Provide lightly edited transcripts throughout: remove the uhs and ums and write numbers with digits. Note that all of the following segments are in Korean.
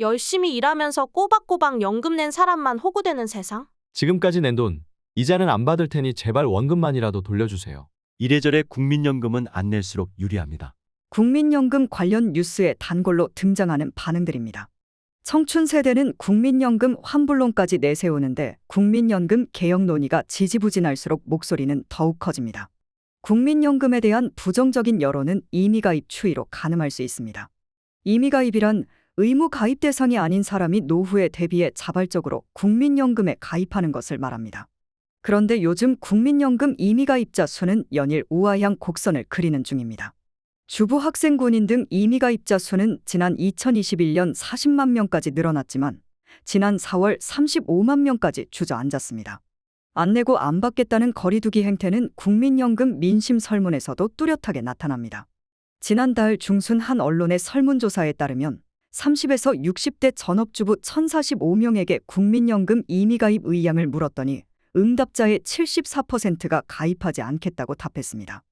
열심히 일하면서 꼬박꼬박 연금 낸 사람만 호구되는 세상? 지금까지 낸 돈, 이자는 안 받을 테니 제발 원금만이라도 돌려주세요. 이래저래 국민연금은 안 낼수록 유리합니다. 국민연금 관련 뉴스에 단골로 등장하는 반응들입니다. 청춘 세대는 국민연금 환불론까지 내세우는데 국민연금 개혁 논의가 지지부진할수록 목소리는 더욱 커집니다. 국민연금에 대한 부정적인 여론은 임의가입 추이로 가늠할 수 있습니다. 임의가입이란 의무 가입 대상이 아닌 사람이 노후에 대비해 자발적으로 국민연금에 가입하는 것을 말합니다. 그런데 요즘 국민연금 임의가입자 수는 연일 우하향 곡선을 그리는 중입니다. 주부 학생 군인 등 임의가입자 수는 지난 2021년 40만 명까지 늘어났지만 지난 4월 35만 명까지 주저앉았습니다. 안 내고 안 받겠다는 거리두기 행태는 국민연금 민심 설문에서도 뚜렷하게 나타납니다. 지난달 중순 한 언론의 설문조사에 따르면 30에서 60대 전업주부 1,045명에게 국민연금 임의가입 의향을 물었더니 응답자의 74%가 가입하지 않겠다고 답했습니다.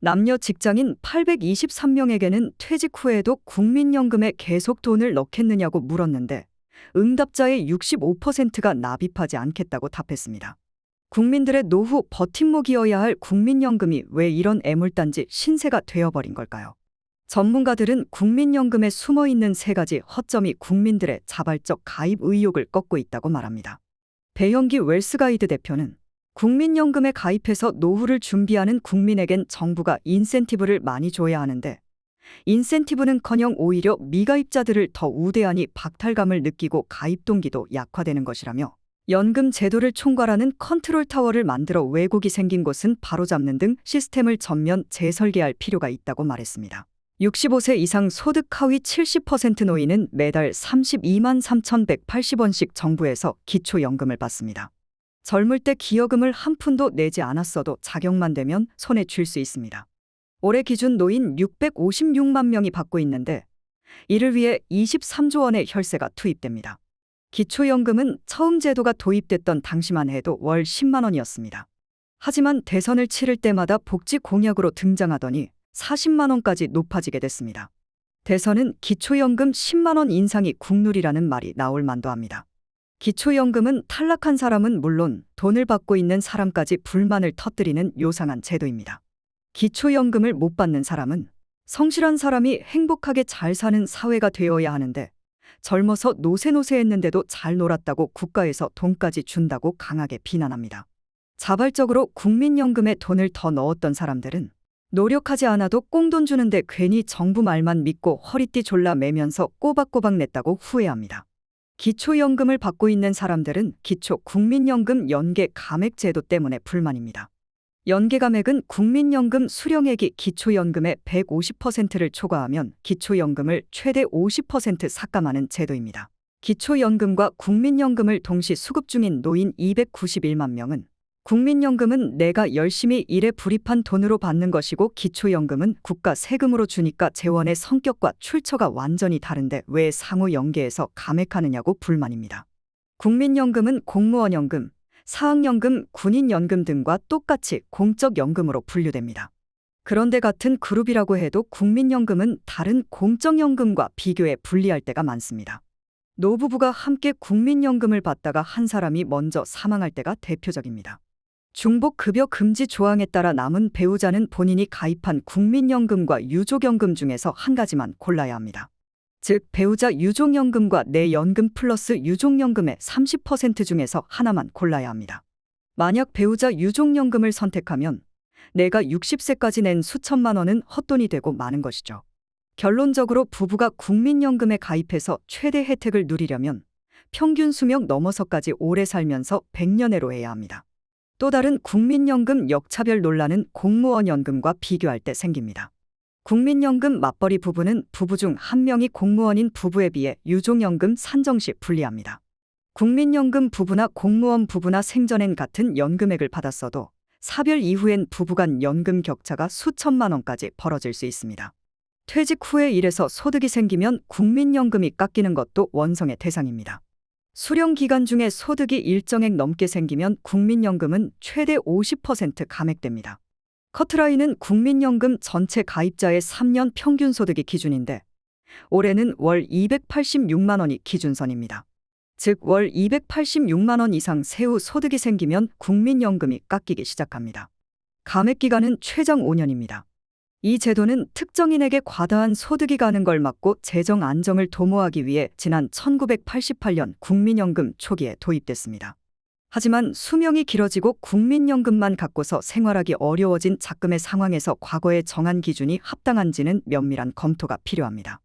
남녀 직장인 823명에게는 퇴직 후에도 국민연금에 계속 돈을 넣겠느냐고 물었는데 응답자의 65%가 납입하지 않겠다고 답했습니다. 국민들의 노후 버팀목이어야 할 국민연금이 왜 이런 애물단지 신세가 되어버린 걸까요? 전문가들은 국민연금에 숨어있는 세 가지 허점이 국민들의 자발적 가입 의욕을 꺾고 있다고 말합니다. 배영기 웰스가이드 대표는 국민연금에 가입해서 노후를 준비하는 국민에겐 정부가 인센티브를 많이 줘야 하는데 인센티브는커녕 오히려 미가입자들을 더 우대하니 박탈감을 느끼고 가입 동기도 약화되는 것이라며 연금 제도를 총괄하는 컨트롤 타워를 만들어 왜곡이 생긴 곳은 바로잡는 등 시스템을 전면 재설계할 필요가 있다고 말했습니다. 65세 이상 소득 하위 70% 노인은 매달 32만 3,180원씩 정부에서 기초연금을 받습니다. 젊을 때 기여금을 한 푼도 내지 않았어도 자격만 되면 손에 쥘 수 있습니다. 올해 기준 노인 656만 명이 받고 있는데 이를 위해 23조 원의 혈세가 투입됩니다. 기초연금은 처음 제도가 도입됐던 당시만 해도 월 10만 원이었습니다. 하지만 대선을 치를 때마다 복지 공약으로 등장하더니 40만 원까지 높아지게 됐습니다. 대선은 기초연금 10만 원 인상이 국룰이라는 말이 나올 만도 합니다. 기초연금은 탈락한 사람은 물론 돈을 받고 있는 사람까지 불만을 터뜨리는 요상한 제도입니다. 기초연금을 못 받는 사람은 성실한 사람이 행복하게 잘 사는 사회가 되어야 하는데 젊어서 노세노세했는데도 잘 놀았다고 국가에서 돈까지 준다고 강하게 비난합니다. 자발적으로 국민연금에 돈을 더 넣었던 사람들은 노력하지 않아도 꽁돈 주는데 괜히 정부 말만 믿고 허리띠 졸라 매면서 꼬박꼬박 냈다고 후회합니다. 기초연금을 받고 있는 사람들은 기초 국민연금 연계 감액 제도 때문에 불만입니다. 연계 감액은 국민연금 수령액이 기초연금의 150%를 초과하면 기초연금을 최대 50% 삭감하는 제도입니다. 기초연금과 국민연금을 동시 수급 중인 노인 291만 명은 국민연금은 내가 열심히 일해 불입한 돈으로 받는 것이고 기초연금은 국가 세금으로 주니까 재원의 성격과 출처가 완전히 다른데 왜 상호 연계해서 감액하느냐고 불만입니다. 국민연금은 공무원연금, 사학연금, 군인연금 등과 똑같이 공적연금으로 분류됩니다. 그런데 같은 그룹이라고 해도 국민연금은 다른 공적연금과 비교해 불리할 때가 많습니다. 노부부가 함께 국민연금을 받다가 한 사람이 먼저 사망할 때가 대표적입니다. 중복급여 금지 조항에 따라 남은 배우자는 본인이 가입한 국민연금과 유족연금 중에서 한 가지만 골라야 합니다. 즉 배우자 유족연금과 내 연금 플러스 유족연금의 30% 중에서 하나만 골라야 합니다. 만약 배우자 유족연금을 선택하면 내가 60세까지 낸 수천만 원은 헛돈이 되고 마는 것이죠. 결론적으로 부부가 국민연금에 가입해서 최대 혜택을 누리려면 평균 수명 넘어서까지 오래 살면서 100년해로 해야 합니다. 또 다른 국민연금 역차별 논란은 공무원연금과 비교할 때 생깁니다. 국민연금 맞벌이 부부는 부부 중 한 명이 공무원인 부부에 비해 유족연금 산정 시 불리합니다. 국민연금 부부나 공무원 부부나 생전엔 같은 연금액을 받았어도 사별 이후엔 부부 간 연금 격차가 수천만 원까지 벌어질 수 있습니다. 퇴직 후에 일해서 소득이 생기면 국민연금이 깎이는 것도 원성의 대상입니다. 수령 기간 중에 소득이 일정액 넘게 생기면 국민연금은 최대 50% 감액됩니다. 커트라인은 국민연금 전체 가입자의 3년 평균 소득이 기준인데 올해는 월 286만 원이 기준선입니다. 즉 월 286만 원 이상 세후 소득이 생기면 국민연금이 깎이기 시작합니다. 감액 기간은 최장 5년입니다. 이 제도는 특정인에게 과다한 소득이 가는 걸 막고 재정 안정을 도모하기 위해 지난 1988년 국민연금 초기에 도입됐습니다. 하지만 수명이 길어지고 국민연금만 갖고서 생활하기 어려워진 작금의 상황에서 과거에 정한 기준이 합당한지는 면밀한 검토가 필요합니다.